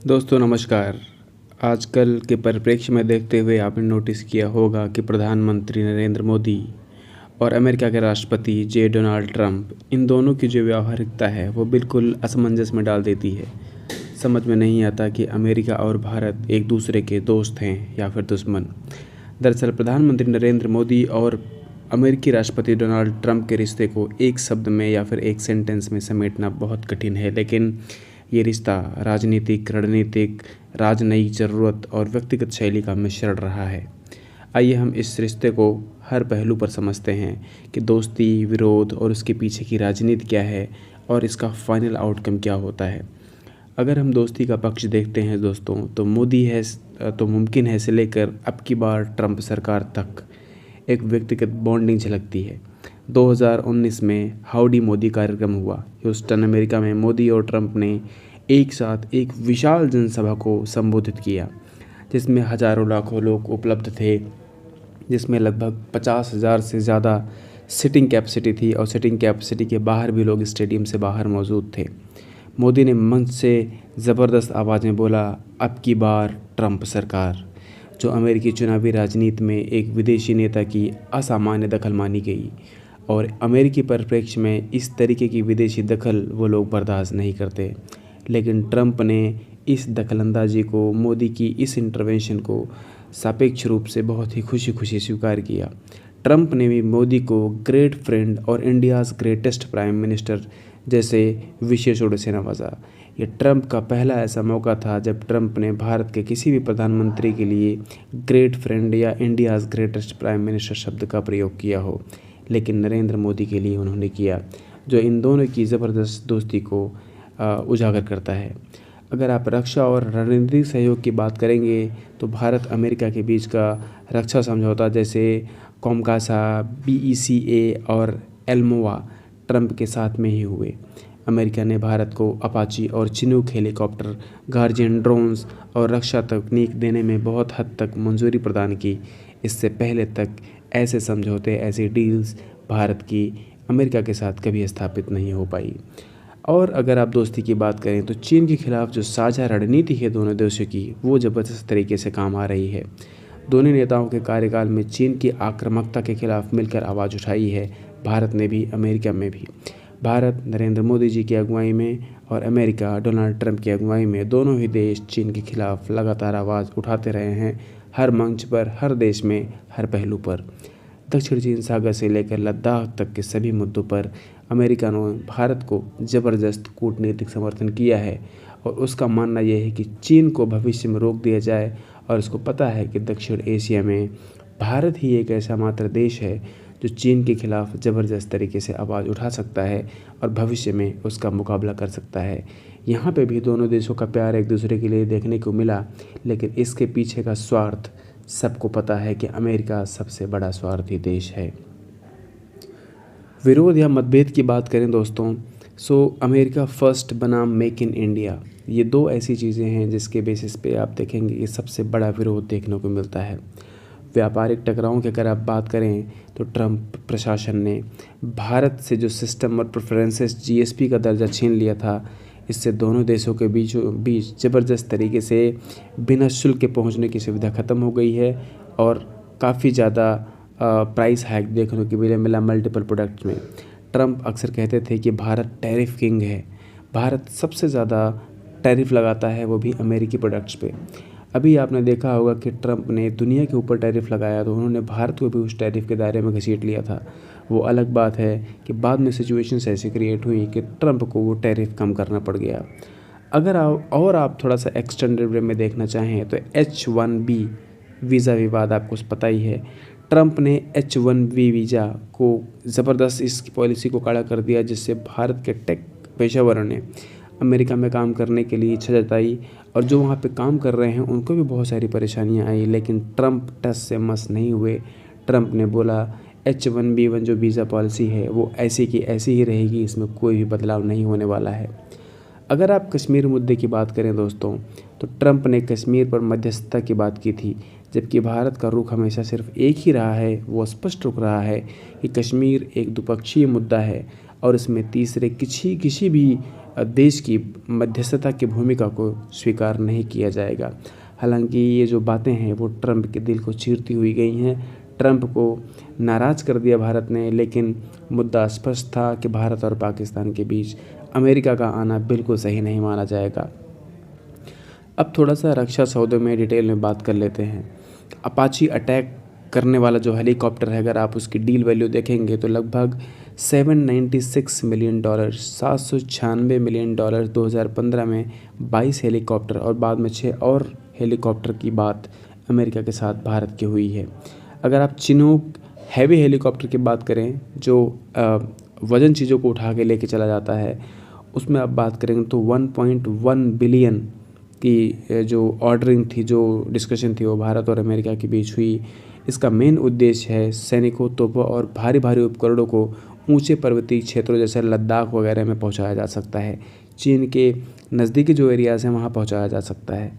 दोस्तों नमस्कार। आजकल के परिप्रेक्ष्य में देखते हुए आपने नोटिस किया होगा कि प्रधानमंत्री नरेंद्र मोदी और अमेरिका के राष्ट्रपति डोनाल्ड ट्रंप, इन दोनों की जो व्यावहारिकता है वो बिल्कुल असमंजस में डाल देती है। समझ में नहीं आता कि अमेरिका और भारत एक दूसरे के दोस्त हैं या फिर दुश्मन। दरअसल प्रधानमंत्री नरेंद्र मोदी और अमेरिकी राष्ट्रपति डोनाल्ड ट्रंप के रिश्ते को एक शब्द में या फिर एक सेंटेंस में समेटना बहुत कठिन है, लेकिन ये रिश्ता राजनीतिक, रणनीतिक, राजनयिक ज़रूरत और व्यक्तिगत शैली का मिश्रण रहा है। आइए हम इस रिश्ते को हर पहलू पर समझते हैं कि दोस्ती, विरोध और उसके पीछे की राजनीति क्या है और इसका फाइनल आउटकम क्या होता है। अगर हम दोस्ती का पक्ष देखते हैं दोस्तों, तो मोदी है तो मुमकिन है से लेकर अब की बार ट्रंप सरकार तक एक व्यक्तिगत बॉन्डिंग झलकती है। 2019 में हाउडी मोदी कार्यक्रम हुआ। ह्यूस्टन, अमेरिका में मोदी और ट्रंप ने एक साथ एक विशाल जनसभा को संबोधित किया, जिसमें हजारों लाखों लोग उपलब्ध थे, जिसमें लगभग 50,000 से ज़्यादा सिटिंग कैपेसिटी थी और सिटिंग कैपेसिटी के बाहर भी लोग स्टेडियम से बाहर मौजूद थे। मोदी ने मंच से ज़बरदस्त आवाज़ में बोला, अब की बार ट्रंप सरकार, जो अमेरिकी चुनावी राजनीति में एक विदेशी नेता की असामान्य दखल मानी गई। और अमेरिकी परिप्रेक्ष्य में इस तरीके की विदेशी दखल वो लोग बर्दाश्त नहीं करते, लेकिन ट्रंप ने इस दखलंदाजी को, मोदी की इस इंटरवेंशन को सापेक्ष रूप से बहुत ही खुशी खुशी स्वीकार किया। ट्रंप ने भी मोदी को ग्रेट फ्रेंड और इंडियाज़ ग्रेटेस्ट प्राइम मिनिस्टर जैसे विशेषणों से नवाजा। ये ट्रंप का पहला ऐसा मौका था जब ट्रंप ने भारत के किसी भी प्रधानमंत्री के लिए ग्रेट फ्रेंड या इंडियाज़ ग्रेटेस्ट प्राइम मिनिस्टर शब्द का प्रयोग किया हो, लेकिन नरेंद्र मोदी के लिए उन्होंने किया, जो इन दोनों की ज़बरदस्त दोस्ती को उजागर करता है। अगर आप रक्षा और रणनीतिक सहयोग की बात करेंगे, तो भारत अमेरिका के बीच का रक्षा समझौता जैसे कॉमकासा, BECA और एल्मोआ ट्रंप के साथ में ही हुए। अमेरिका ने भारत को अपाची और चिनूक हेलीकॉप्टर, गार्जियन ड्रोन्स और रक्षा तकनीक देने में बहुत हद तक मंजूरी प्रदान की। इससे पहले तक ऐसे समझौते, ऐसी डील्स भारत की अमेरिका के साथ कभी स्थापित नहीं हो पाई। और अगर आप दोस्ती की बात करें, तो चीन के खिलाफ जो साझा रणनीति है दोनों देशों की, वो ज़बरदस्त तरीके से काम आ रही है। दोनों नेताओं के कार्यकाल में चीन की आक्रामकता के खिलाफ मिलकर आवाज़ उठाई है, भारत ने भी, अमेरिका में भी। भारत नरेंद्र मोदी जी की अगुवाई में और अमेरिका डोनाल्ड ट्रंप की अगुवाई में, दोनों ही देश चीन के खिलाफ लगातार आवाज़ उठाते रहे हैं, हर मंच पर, हर देश में, हर पहलू पर। दक्षिण चीन सागर से लेकर लद्दाख तक के सभी मुद्दों पर अमेरिका ने भारत को ज़बरदस्त कूटनीतिक समर्थन किया है और उसका मानना यह है कि चीन को भविष्य में रोक दिया जाए, और उसको पता है कि दक्षिण एशिया में भारत ही एक ऐसा मात्र देश है जो चीन के खिलाफ ज़बरदस्त तरीके से आवाज़ उठा सकता है और भविष्य में उसका मुकाबला कर सकता है। यहाँ पे भी दोनों देशों का प्यार एक दूसरे के लिए देखने को मिला, लेकिन इसके पीछे का स्वार्थ सबको पता है कि अमेरिका सबसे बड़ा स्वार्थी देश है। विरोध या मतभेद की बात करें दोस्तों, अमेरिका फर्स्ट बनाम मेक इन इंडिया, ये दो ऐसी चीज़ें हैं जिसके बेसिस पे आप देखेंगे कि सबसे बड़ा विरोध देखने को मिलता है। व्यापारिक टकरावों की अगर आप बात करें, तो ट्रंप प्रशासन ने भारत से जो सिस्टम और प्रेफरेंसेस GSP का दर्जा छीन लिया था, इससे दोनों देशों के बीच ज़बरदस्त तरीके से बिना शुल्क के पहुंचने की सुविधा ख़त्म हो गई है और काफ़ी ज़्यादा प्राइस हाइक देखने को मिला मल्टीपल प्रोडक्ट्स में। ट्रंप अक्सर कहते थे कि भारत टैरिफ किंग है, भारत सबसे ज़्यादा टैरिफ लगाता है, वो भी अमेरिकी प्रोडक्ट्स पे। अभी आपने देखा होगा कि ट्रंप ने दुनिया के ऊपर टैरिफ लगाया, तो उन्होंने भारत को भी उस टैरिफ के दायरे में घसीट लिया था। वो अलग बात है कि बाद में सिचुएशंस ऐसी क्रिएट हुई कि ट्रंप को वो टैरिफ कम करना पड़ गया। अगर आप थोड़ा सा एक्सटेंडेड वे में देखना चाहें, तो H1B वीज़ा विवाद आपको पता ही है। ट्रंप ने H1B वीज़ा को ज़बरदस्त इस पॉलिसी को कड़ा कर दिया, जिससे भारत के टेक पेशेवरों ने अमेरिका में काम करने के लिए इच्छा जताई, और जो वहाँ पे काम कर रहे हैं उनको भी बहुत सारी परेशानियाँ आई, लेकिन ट्रंप टस से मस नहीं हुए। ट्रंप ने बोला H1B1 जो वीज़ा पॉलिसी है वो ऐसी की ऐसी ही रहेगी, इसमें कोई भी बदलाव नहीं होने वाला है। अगर आप कश्मीर मुद्दे की बात करें दोस्तों, तो ट्रंप ने कश्मीर पर मध्यस्थता की बात की थी, जबकि भारत का रुख हमेशा सिर्फ एक ही रहा है। वो स्पष्ट रुख रहा है कि कश्मीर एक द्विपक्षीय मुद्दा है और इसमें तीसरे किसी भी देश की मध्यस्थता की भूमिका को स्वीकार नहीं किया जाएगा। हालांकि ये जो बातें हैं वो ट्रंप के दिल को चीरती हुई गई हैं। ट्रंप को नाराज़ कर दिया भारत ने, लेकिन मुद्दा स्पष्ट था कि भारत और पाकिस्तान के बीच अमेरिका का आना बिल्कुल सही नहीं माना जाएगा। अब थोड़ा सा रक्षा सौदों में डिटेल में बात कर लेते हैं। अपाची अटैक करने वाला जो हेलीकॉप्टर है, अगर आप उसकी डील वैल्यू देखेंगे तो लगभग $796 मिलियन, $796 मिलियन 2015 में 22 हेलीकॉप्टर और बाद में 6 और हेलीकॉप्टर की बात अमेरिका के साथ भारत की हुई है। अगर आप चिनूक हैवी हेलीकॉप्टर की बात करें जो वज़न चीज़ों को उठा के लेके चला जाता है, उसमें आप बात करेंगे तो 1.1 बिलियन की जो ऑर्डरिंग थी, जो डिस्कशन थी, वो भारत और अमेरिका के बीच हुई। इसका मेन उद्देश्य है सैनिकों, तोपों और भारी भारी उपकरणों को ऊंचे पर्वतीय क्षेत्रों जैसे लद्दाख वगैरह में पहुंचाया जा सकता है। चीन के नज़दीकी जो एरियाज़ हैं वहां पहुंचाया जा सकता है।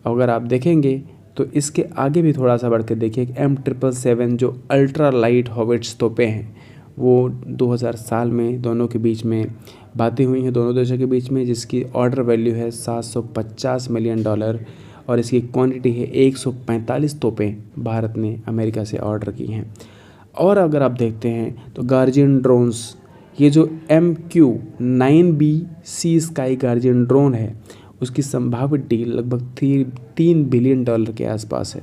अगर आप देखेंगे तो इसके आगे भी थोड़ा सा बढ़ के देखिए, M777 जो अल्ट्रा लाइट हॉविट्स तोपें हैं, वो 2000 साल में दोनों के बीच में बातें हुई हैं, दोनों देशों के बीच में, जिसकी ऑर्डर वैल्यू है $750 मिलियन और इसकी क्वांटिटी है 145 तोपें भारत ने अमेरिका से ऑर्डर की हैं। और अगर आप देखते हैं तो गार्जियन ड्रोन्स, ये जो MQ-9B सी स्काई गार्जियन ड्रोन है, उसकी संभावित डील लगभग $3 बिलियन के आसपास है।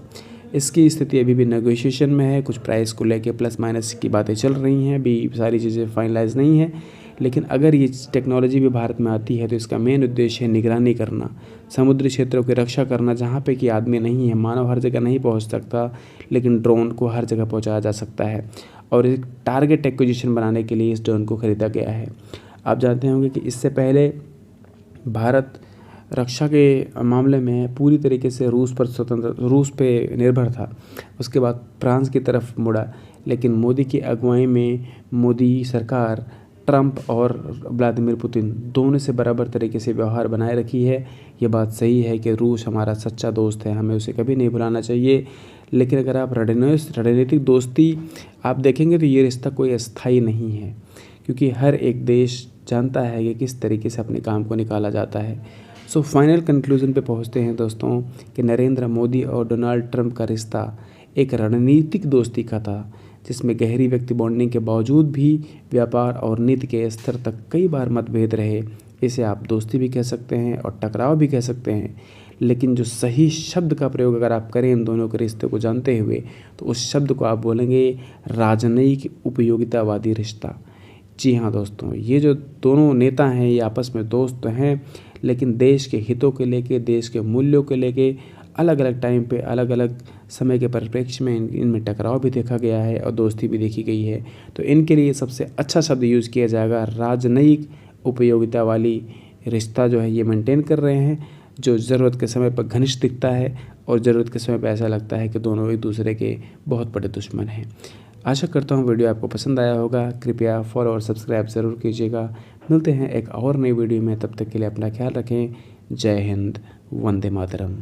इसकी स्थिति अभी भी नेगोशिएशन में है, कुछ प्राइस को लेके प्लस माइनस की बातें चल रही हैं, अभी सारी चीज़ें फाइनलाइज नहीं हैं। लेकिन अगर ये टेक्नोलॉजी भी भारत में आती है तो इसका मेन उद्देश्य है निगरानी करना, समुद्री क्षेत्रों की रक्षा करना, जहाँ पे कि आदमी नहीं है, मानव हर जगह नहीं पहुँच सकता, लेकिन ड्रोन को हर जगह पहुँचाया जा सकता है। और एक टारगेट एक्विजिशन बनाने के लिए इस ड्रोन को खरीदा गया है। आप जानते होंगे कि इससे पहले भारत रक्षा के मामले में पूरी तरीके से रूस पे निर्भर था। उसके बाद फ्रांस की तरफ मुड़ा, लेकिन मोदी की अगुवाई में मोदी सरकार ट्रंप और व्लादिमीर पुतिन दोनों से बराबर तरीके से व्यवहार बनाए रखी है। ये बात सही है कि रूस हमारा सच्चा दोस्त है, हमें उसे कभी नहीं भुलाना चाहिए। लेकिन अगर आप रणनीतिक दोस्ती आप देखेंगे तो ये रिश्ता कोई अस्थायी नहीं है, क्योंकि हर एक देश जानता है कि किस तरीके से अपने काम को निकाला जाता है। सो फाइनल कंक्लूजन पे पहुंचते हैं दोस्तों कि नरेंद्र मोदी और डोनाल्ड ट्रंप का रिश्ता एक रणनीतिक दोस्ती का था, जिसमें गहरी व्यक्ति बॉन्डिंग के बावजूद भी व्यापार और नीति के स्तर तक कई बार मतभेद रहे। इसे आप दोस्ती भी कह सकते हैं और टकराव भी कह सकते हैं, लेकिन जो सही शब्द का प्रयोग अगर आप करें इन दोनों के रिश्ते को जानते हुए, तो उस शब्द को आप बोलेंगे राजनयिक उपयोगितावादी रिश्ता। जी हाँ दोस्तों, ये जो दोनों नेता हैं ये आपस में दोस्त तो हैं, लेकिन देश के हितों के लेके, देश के मूल्यों के लेके अलग अलग टाइम पे, अलग अलग समय के परिप्रेक्ष्य में इनमें टकराव भी देखा गया है और दोस्ती भी देखी गई है। तो इनके लिए सबसे अच्छा शब्द यूज़ किया जाएगा राजनयिक उपयोगिता वाली रिश्ता जो है ये मेंटेन कर रहे हैं, जो ज़रूरत के समय पर घनिष्ठ दिखता है और ज़रूरत के समय पर ऐसा लगता है कि दोनों एक दूसरे के बहुत बड़े दुश्मन हैं। आशा करता हूँ वीडियो आपको पसंद आया होगा। कृपया फॉलो और सब्सक्राइब ज़रूर कीजिएगा। मिलते हैं एक और नई वीडियो में, तब तक के लिए अपना ख्याल रखें। जय हिंद, वंदे मातरम।